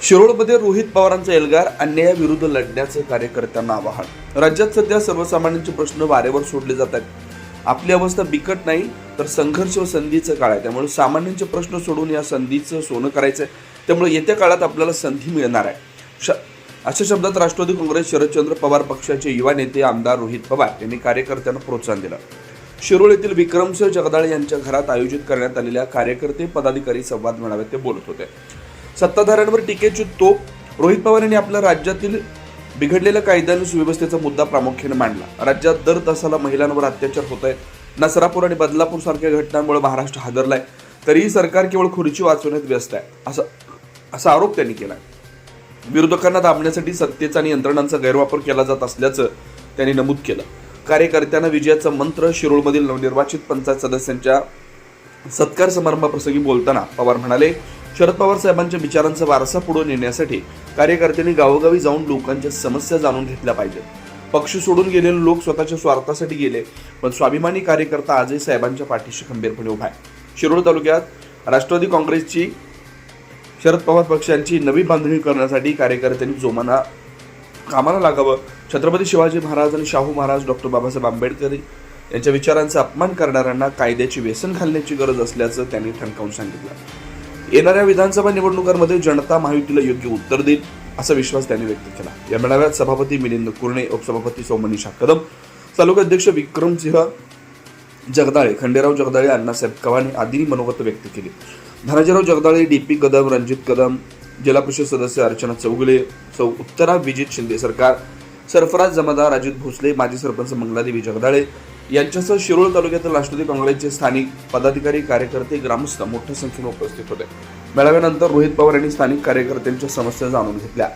शिरोळमध्ये रोहित पवारांचा एल्गार, अन्यायाविरुद्ध लढण्याचे कार्यकर्त्यांना आवाहन। राज्यात सध्या सर्वसामान्यांचे प्रश्न वारेवर सोडले जात आहेत। आपली अवस्था बिकट नाही तर संघर्ष व संधीचं काळ आहे, त्यामुळे सामान्यांचे प्रश्न सोडून या संधीचं सोनं करायचं आहे। त्यामुळे येत्या काळात आपल्याला संधी मिळणार आहे, अशा शब्दात राष्ट्रवादी काँग्रेस शरदचंद्र पवार पक्षाचे युवा नेते आमदार रोहित पवार यांनी कार्यकर्त्यांना प्रोत्साहन दिलं। शिरोळ येथील विक्रमसिंह जगदाळे यांच्या घरात आयोजित करण्यात आलेल्या कार्यकर्ते पदाधिकारी संवाद मेळाव्यात ते बोलत होते। सत्ताधाऱ्यांवर टीकेची तोप रोहित पवार यांनी आपल्या राज्यातील बिघडलेल्या कायदा आणि सुव्यवस्थेचा मुद्दा प्रामुख्याने मांडला। राज्यात दर तासाला महिलांवर अत्याचार होत आहेत। नसरापूर आणि बदलापूर सारख्या घटनांमुळे महाराष्ट्र हादरलाय, तरीही सरकार केवळ खुर्ची वाचवण्यात व्यस्त आहे, असा आरोप त्यांनी केला। विरोधकांना दाबण्यासाठी सत्तेचा आणि यंत्रणांचा गैरवापर केला जात असल्याचं त्यांनी नमूद केलं। कार्यकर्त्यांना विजयाचा मंत्र शिरोळमधील नवनिर्वाचित पंचायत सदस्यांच्या सत्कार समारंभाप्रसंगी बोलताना पवार म्हणाले, शरद पवार साहेबांच्या विचारांचा वारसा पुढे नेण्यासाठी कार्यकर्त्यांनी गावोगावी जाऊन लोकांच्या समस्या जाणून घेतल्या पाहिजेत। पक्ष सोडून गेलेले लोक स्वतःच्या स्वार्थासाठी गेले, पण स्वाभिमानी कार्यकर्ता आजही साहेबांच्या पाठीशी खंबीरपणे उभा आहे। शिरोळ तालुक्यात राष्ट्रवादी काँग्रेसची शरद पवार पक्षांची नवी बांधणी करण्यासाठी कार्यकर्त्यांनी जोमाना कामाला लागावं। छत्रपती शिवाजी महाराज आणि शाहू महाराज डॉक्टर बाबासाहेब आंबेडकर यांच्या विचारांचा अपमान करणाऱ्यांना कायद्याची व्यसन घालण्याची गरज असल्याचं त्यांनी ठणकावून सांगितलं। येणाऱ्या विधानसभा निवडणुकांमध्ये जनता महायुतीला योग्य उत्तर देईल असा विश्वास त्यांनी व्यक्त केला। या मेळाव्यात सभापती मिलिंद कुरणे, उपसभापती सौमनीशा कदम, तालुकाध्यक्ष विक्रमसिंह जगदाळे, खंडेराव जगदाळे, अण्णासाहेब कवाने आदींनी मनोगत व्यक्त केली। धनाजीराव जगदाळे, डीपी कदम, रणजित कदम, जिल्हा परिषद सदस्य अर्चना चौगुले, सौ उत्तरा विजित शिंदे सरकार, सरफराज जमादार, अजित भोसले, माजी सरपंच मंगलादेवी जगदाळे यांच्यासह शिरोळ तालुक्यातील राष्ट्रवादी काँग्रेसचे स्थानिक पदाधिकारी, कार्यकर्ते, ग्रामस्थ मोठ्या संख्येने उपस्थित होते। मेळाव्यानंतर रोहित पवार यांनी स्थानिक कार्यकर्त्यांच्या समस्या जाणून घेतल्या।